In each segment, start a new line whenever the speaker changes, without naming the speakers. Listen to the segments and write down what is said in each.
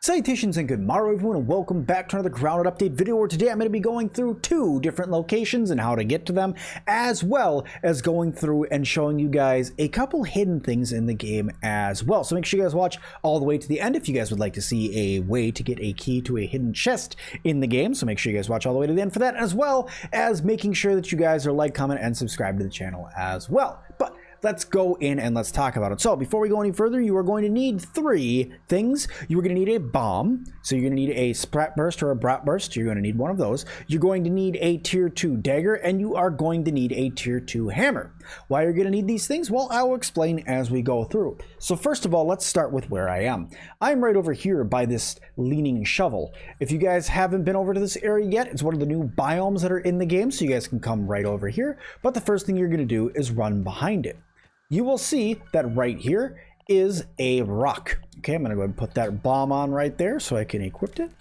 Salutations and good morrow everyone, and welcome back to another grounded update video where today I'm going to be going through two different locations and how to get to them, as well as going through and showing you guys a couple hidden things in the game as well. So make sure you guys watch all the way to the end if you guys would like to see a way to get a key to a hidden chest in the game. So make sure you guys watch all the way to the end for that, as well as making sure that you guys are like, comment, and subscribe to the channel as well. But let's go in and let's talk about it. So before we go any further, you are going to need three things. You are going to need a bomb. So you're going to need a sprat burst or a brat burst. You're going to need one of those. You're going to need a tier 2 dagger, and you are going to need a tier 2 hammer. Why are you going to need these things? Well, I will explain as we go through. So first of all, let's start with where I am. I'm right over here by this leaning shovel. If you guys haven't been over to this area yet, it's one of the new biomes that are in the game, so you guys can come right over here. But the first thing you're going to do is run behind it. You will see that right here is a rock. Okay, I'm going to go ahead and put that bomb on right there so I can equip it.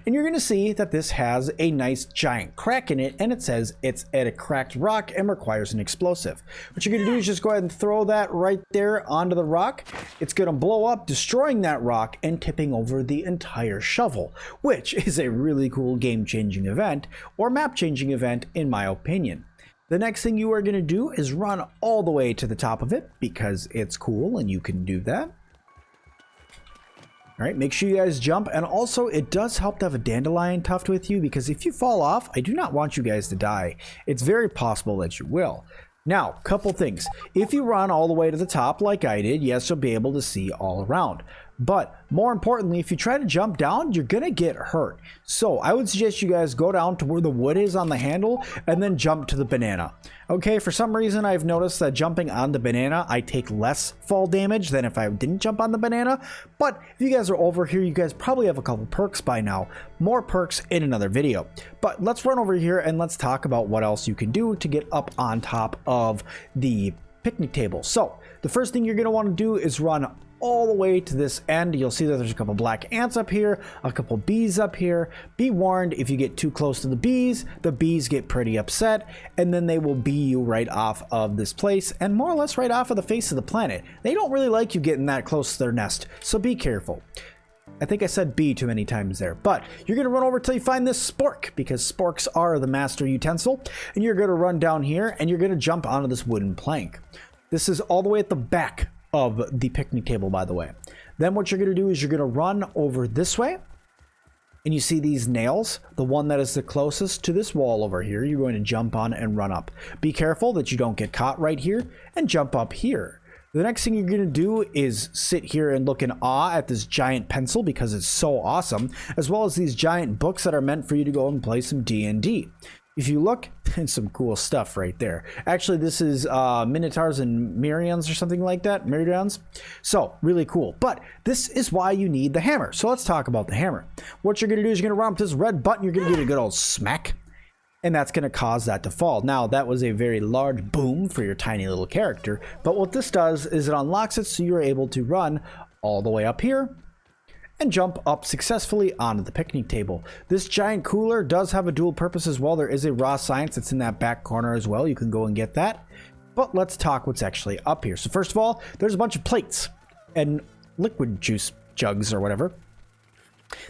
And you're going to see that this has a nice giant crack in it, and it says it's at a cracked rock and requires an explosive. What you're going to do is just go ahead and throw that right there onto the rock. It's going to blow up, destroying that rock and tipping over the entire shovel, which is a really cool game-changing event, or map-changing event in my opinion. The next thing you are going to do is run all the way to the top of it because it's cool and you can do that. All right, make sure you guys jump, and also it does help to have a dandelion tuft with you because if you fall off, I do not want you guys to die. It's very possible that you will. Now, couple things. If you run all the way to the top like I did, yes, you'll be able to see all around. But more importantly, if you try to jump down, you're going to get hurt. So I would suggest you guys go down to where the wood is on the handle and then jump to the banana. Okay, for some reason, I've noticed that jumping on the banana, I take less fall damage than if I didn't jump on the banana. But if you guys are over here, you guys probably have a couple perks by now. More perks in another video. But let's run over here and let's talk about what else you can do to get up on top of the picnic table. So the first thing you're going to want to do is run all the way to this end. You'll see that there's a couple black ants up here, a couple bees up here. Be warned, if you get too close to the bees get pretty upset, and then they will bee you right off of this place and more or less right off of the face of the planet. They don't really like you getting that close to their nest, so be careful. I think I said bee too many times there, but you're going to run over till you find this spork, because sporks are the master utensil, and you're going to run down here and you're going to jump onto this wooden plank. This is all the way at the back of the picnic table, by the way. Then what you're going to do is you're going to run over this way, and you see these nails, the one that is the closest to this wall over here, you're going to jump on and run up. Be careful that you don't get caught right here, and jump up here. The next thing you're going to do is sit here and look in awe at this giant pencil because it's so awesome, as well as these giant books that are meant for you to go and play some D&D. If you look, there's some cool stuff right there. Actually, this is Minotaurs and Mirions or something like that. Mirions. So, really cool. But this is why you need the hammer. So let's talk about the hammer. What you're going to do is you're going to run up this red button. You're going to get a good old smack. And that's going to cause that to fall. Now, that was a very large boom for your tiny little character. But what this does is it unlocks it so you're able to run all the way up here and jump up successfully onto the picnic table. This giant cooler does have a dual purpose as well. There is a raw science that's in that back corner as well. You can go and get that. But let's talk what's actually up here. So first of all, there's a bunch of plates and liquid juice jugs or whatever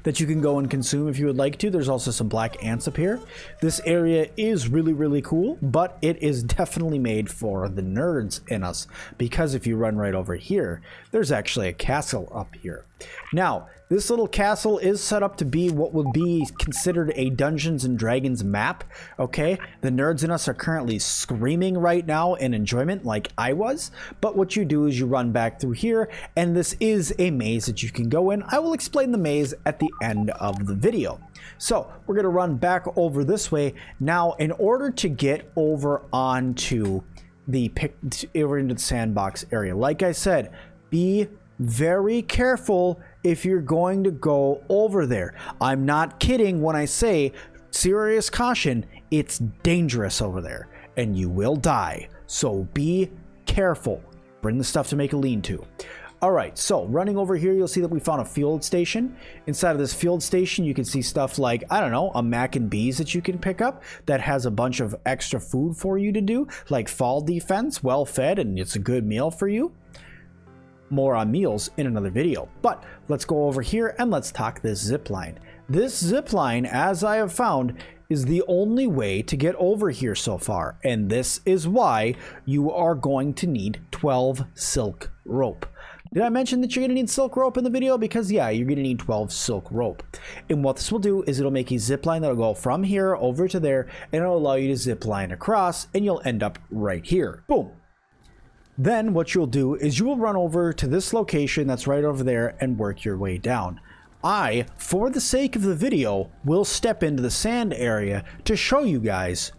that you can go and consume if you would like to. There's also some black ants up here. This area is really, really cool, but it is definitely made for the nerds in us, because if you run right over here, there's actually a castle up here. Now, this little castle is set up to be what would be considered a Dungeons and Dragons map, okay? The nerds in us are currently screaming right now in enjoyment like I was, but what you do is you run back through here, and this is a maze that you can go in. I will explain the maze at the end of the video. So, we're going to run back over this way. Now, in order to get over onto into the sandbox area, like I said, be very careful if you're going to go over there. I'm not kidding when I say serious caution. It's dangerous over there and you will die. So be careful. Bring the stuff to make a lean-to. All right, so running over here, you'll see that we found a field station. Inside of this field station, you can see stuff like, I don't know, a mac and bees that you can pick up that has a bunch of extra food for you to do, like fall defense, well fed, and it's a good meal for you. more on meals in another video. But let's go over here and let's talk this zip line. This zip line, as I have found, is the only way to get over here so far, and this is why you are going to need 12 silk rope. Did I mention that you're going to need silk rope in the video? Because yeah, you're going to need 12 silk rope. And what this will do is it'll make a zip line that'll go from here over to there, and it'll allow you to zip line across, and you'll end up right here. Boom. Then what you'll do is you will run over to this location that's right over there and work your way down. I, for the sake of the video, will step into the sand area to show you guys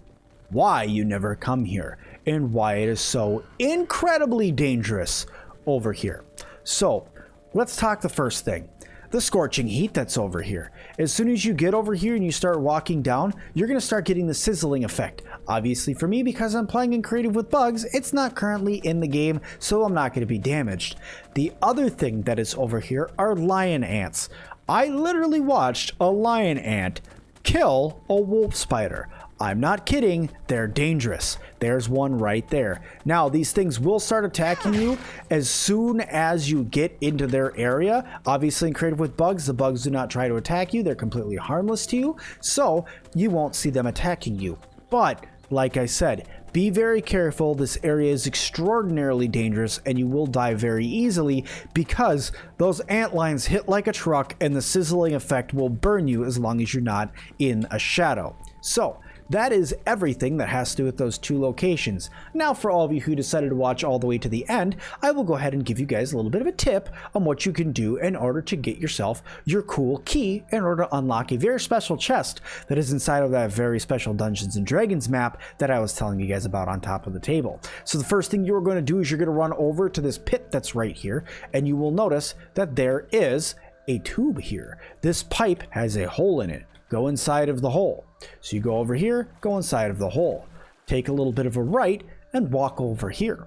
why you never come here and why it is so incredibly dangerous over here. So let's talk the first thing, the scorching heat that's over here. As soon as you get over here and you start walking down, you're going to start getting the sizzling effect. Obviously for me, because I'm playing in creative with bugs, it's not currently in the game, so I'm not going to be damaged. The other thing that is over here are lion ants. I literally watched a lion ant kill a wolf spider. I'm not kidding, they're dangerous. There's one right there. Now, these things will start attacking you as soon as you get into their area. Obviously, in creative with bugs, the bugs do not try to attack you. They're completely harmless to you, so you won't see them attacking you. But, like I said, be very careful. This area is extraordinarily dangerous and you will die very easily because those ant lines hit like a truck and the sizzling effect will burn you as long as you're not in a shadow. So, that is everything that has to do with those two locations. Now, for all of you who decided to watch all the way to the end, I will go ahead and give you guys a little bit of a tip on what you can do in order to get yourself your cool key in order to unlock a very special chest that is inside of that very special Dungeons and Dragons map that I was telling you guys about on top of the table. So the first thing you're going to do is you're going to run over to this pit that's right here, and you will notice that there is a tube here. This pipe has a hole in it. Go inside of the hole. So you go over here, go inside of the hole. Take a little bit of a right and walk over here.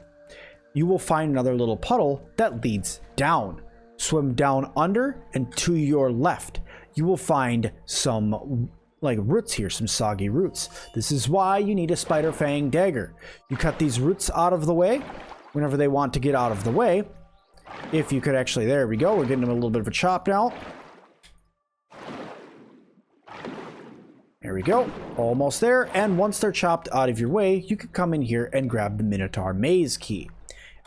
You will find another little puddle that leads down. Swim down under and to your left. You will find some like roots here, some soggy roots. This is why you need a spider fang dagger. You cut these roots out of the way whenever they want to get out of the way. If you could actually, there we go. We're getting them a little bit of a chop now. There we go, almost there, and once they're chopped out of your way, you can come in here and grab the Minotaur Maze key.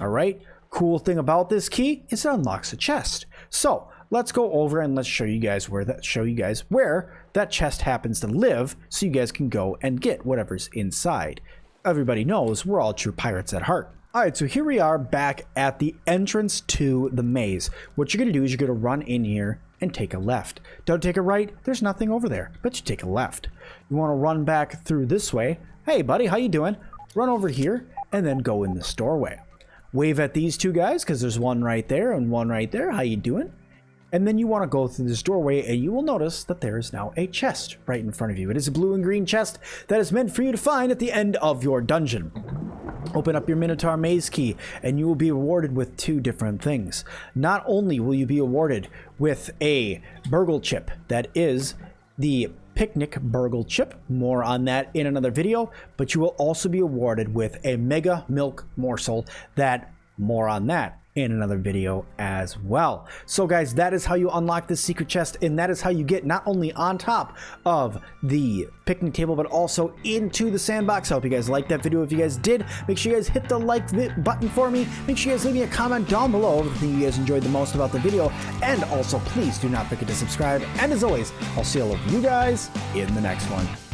Alright, cool thing about this key is it unlocks a chest. So, let's go over and let's show you guys where that chest happens to live, so you guys can go and get whatever's inside. Everybody knows we're all true pirates at heart. Alright, so here we are back at the entrance to the maze. What you're going to do is you're going to run in here and take a left. Don't take a right, there's nothing over there, but you take a left. You want to run back through this way. Hey buddy, how you doing? Run over here and then go in this doorway. Wave at these two guys because there's one right there and one right there. How you doing? And then you want to go through this doorway and you will notice that there is now a chest right in front of you. It is a blue and green chest that is meant for you to find at the end of your dungeon. Open up your Minotaur Maze key and you will be awarded with two different things. Not only will you be awarded with a burgle chip, that is the picnic burgle chip, more on that in another video, but you will also be awarded with a mega milk morsel, that more on that in another video as well. So guys, that is how you unlock this secret chest, and that is how you get not only on top of the picnic table but also into the sandbox. I hope you guys liked that video. If you guys did, make sure you guys hit the like button for me. Make sure you guys leave me a comment down below of the thing you guys enjoyed the most about the video, and also please do not forget to subscribe. And as always, I'll see all of you guys in the next one.